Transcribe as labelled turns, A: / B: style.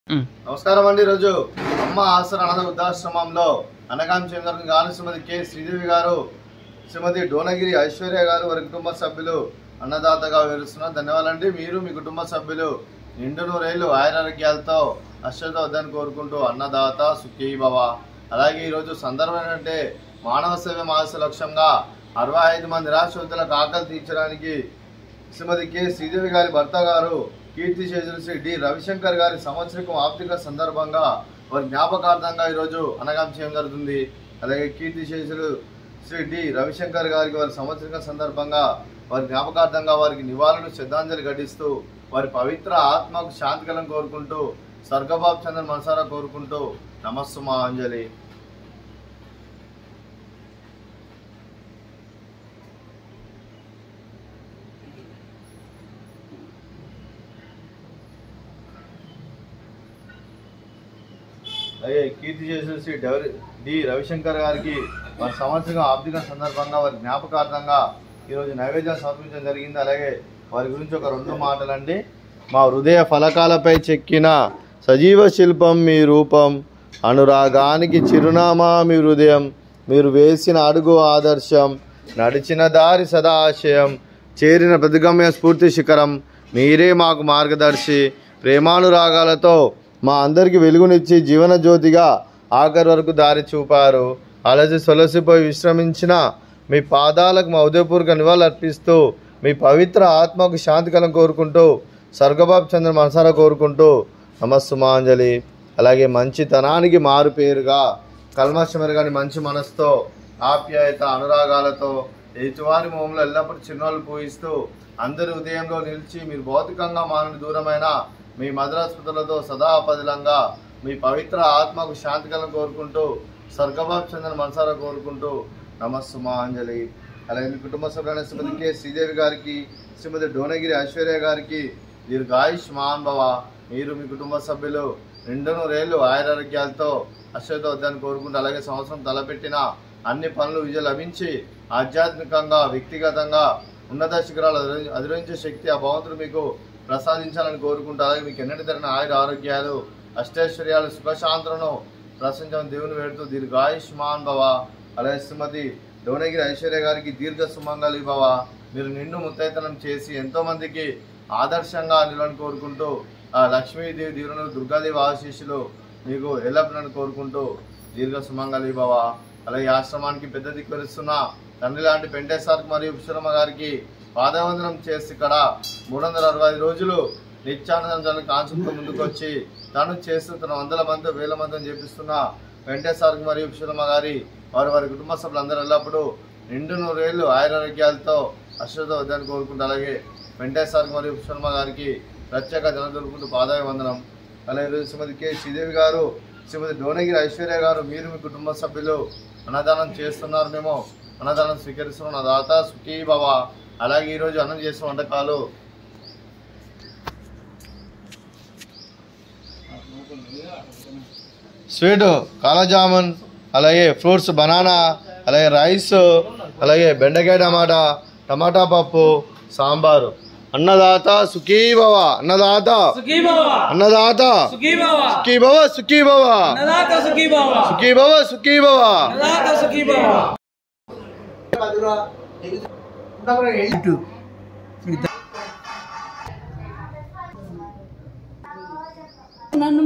A: నమస్కారం అండి. ఈరోజు అమ్మ ఆసర అనాథ వృద్ధాశ్రమంలో అనగాం చంద్రుని గాను శ్రీమతి కె శ్రీదేవి గారు, శ్రీమతి డోనగిరి ఐశ్వర్య గారు వారి కుటుంబ సభ్యులు అన్నదాతగా వివరిస్తున్నారు. ధన్యవాదాలండి. మీరు మీ కుటుంబ సభ్యులు నిండు నూరేళ్లు ఆయురారోగ్యాలతో అశ్వతో వద్దని కోరుకుంటూ అన్నదాత సుఖీ భవ. అలాగే ఈరోజు సందర్భం ఏంటంటే మానవ సేవ మహాస లక్ష్యంగా 65 మంది నిరాశ్రితులకు ఆకలి తీర్చడానికి శ్రీమతి కె శ్రీదేవి గారి భర్త గారు కీర్తి శేషులు శ్రీ డి రవిశంకర్ గారి సంవత్సరికం ఆర్థిక సందర్భంగా వారి జ్ఞాపకార్థంగా ఈరోజు అనగాం చేయడం జరుగుతుంది. అలాగే కీర్తి శేషులు శ్రీ డి రవిశంకర్ గారికి వారి సంవత్సరికం సందర్భంగా వారి జ్ఞాపకార్థంగా వారికి నివాళులు శ్రద్ధాంజలి ఘటిస్తూ వారి పవిత్ర ఆత్మకు శాంతికలం కోరుకుంటూ స్వర్గబాబు చంద్ర మనసారా కోరుకుంటూ నమస్సుమాంజలి. అలాగే కీర్తి చేసిన శ్రీ డి రవిశంకర్ గారికి వారి సంవత్సరం ఆర్థిక సందర్భంగా వారి జ్ఞాపకార్థంగా ఈరోజు నైవేద్యం సమర్పించడం జరిగింది. అలాగే వారి గురించి ఒక 2 మాటలండి. మా హృదయ ఫలకాలపై చెక్కిన సజీవ శిల్పం మీ రూపం, అనురాగానికి చిరునామా మీ హృదయం, మీరు వేసిన అడుగు ఆదర్శం, నడిచిన దారి సదా ఆశయం, చేరిన ప్రతిగమ్య స్ఫూర్తి శిఖరం, మీరే మాకు మార్గదర్శి. ప్రేమానురాగాలతో మా అందరికీ వెలుగునిచ్చి జీవన జ్యోతిగా ఆఖరి వరకు దారి చూపారు. అలసి సొలసిపోయి విశ్రమించిన మీ పాదాలకు మా ఉదయపూర్వక నివాళులు అర్పిస్తూ మీ పవిత్ర ఆత్మకు శాంతికలం కోరుకుంటూ స్వర్గబాబు చంద్ర మనసారా కోరుకుంటూ నమస్సుమాంజలి. అలాగే మంచితనానికి మారు పేరుగా కల్మషమెరగని మంచి మనసుతో ఆప్యాయత అనురాగాలతో ఎదుటివారి మొహంలో ఎల్లప్పుడూ చిరునవ్వులు పూయిస్తూ అందరి ఉదయంలో నిలిచి మీరు భౌతికంగా మానని దూరమైన మీ మధురాస్మృతులతో సదాపదిలంగా మీ పవిత్ర ఆత్మకు శాంతికలను కోరుకుంటూ స్వర్గబాబు చంద్ర మనసారా కోరుకుంటూ నమస్సుమాంజలి. అలాగే మీ కుటుంబ సభ్యులైన శ్రీమతి కె శ్రీదేవి గారికి, శ్రీమతి డోనగిరి ఐశ్వర్య గారికి దీర్ఘాయుష్మాన్ భవ. మీరు మీ కుటుంబ సభ్యులు నిండు నూరేళ్లు ఆయురారోగ్యాలతో అశ్వతో వద్దని కోరుకుంటూ అలాగే సంవత్సరం తలపెట్టిన అన్ని పనులు విజయం లభించి ఆధ్యాత్మికంగా వ్యక్తిగతంగా ఉన్నత శిఖరాలు అధిరోహించే శక్తి ఆ భగవంతుడు మీకు ప్రసాదించాలని కోరుకుంటూ అలాగే మీకు ఎన్నటి తరిన ఆయుర ఆరోగ్యాలు అష్టైశ్వర్యాలు సుఖశాంతులను ప్రశంసని దేవుని వేడుతూ దీర్ఘాయుష్మాన్ భవ. అలాగే శ్రీమతి డోనగిరి ఐశ్వర్య గారికి దీర్ఘ సుమంగళి భవ. మీరు నిండు ముత్తైతనం చేసి ఎంతోమందికి ఆదర్శంగా నిలని కోరుకుంటూ లక్ష్మీదేవి దీవులను దుర్గాదేవి ఆశీస్సులు మీకు ఎల్లప్పుడని కోరుకుంటూ దీర్ఘ సుమంగళి భవ. అలాగే ఆశ్రమానికి పెద్ద దిక్కురిస్తున్న తండ్రి లాంటి పెంటేశ్వర్ మరియు విశ్వరమ్మ గారికి పాదవందనం చేసి ఇక్కడ 365 రోజులు నిత్యానందం కాన్సెప్ట్తో ముందుకొచ్చి తను చేస్తూ తన 100 మంది 1000 మందిని చేపిస్తున్న వెంకటేశ్వర మరియు విశ్వరమ్మ గారి వారి కుటుంబ సభ్యులందరూ ఎల్లప్పుడూ నిండు నూరేళ్లు ఆయురారోగ్యాలతో అశ్వతో వద్దని కోరుకుంటూ అలాగే వెంకటేశ్వర మరియు విశ్వరమ్మ గారికి ప్రత్యేక జనం దొరుకుంటూ పాదాభివందనం. అలాగే శ్రీమతి కె శ్రీదేవి గారు, శ్రీమతి డోనగిరి ఐశ్వర్య గారు, మీరు మీ కుటుంబ సభ్యులు అన్నదానం చేస్తున్నారు. మేము అన్నదానం స్వీకరిస్తున్నాం. అన్నదాత సుఖీ భవ. అలాగే ఈరోజు అన్నం చేసిన వంటకాలు స్వీట్ కాలాజామున్, అలాగే ఫ్రూట్స్ బనానా, అలాగే రైస్, అలాగే బెండకాయ టమాటా పప్పు, సాంబారు. అన్నదాత సుఖీ భవ. అన్నదాత అన్నదాత సుఖీ భవ సుఖీ భవ సుఖీ భవ సుఖీ భవ.
B: నన్ను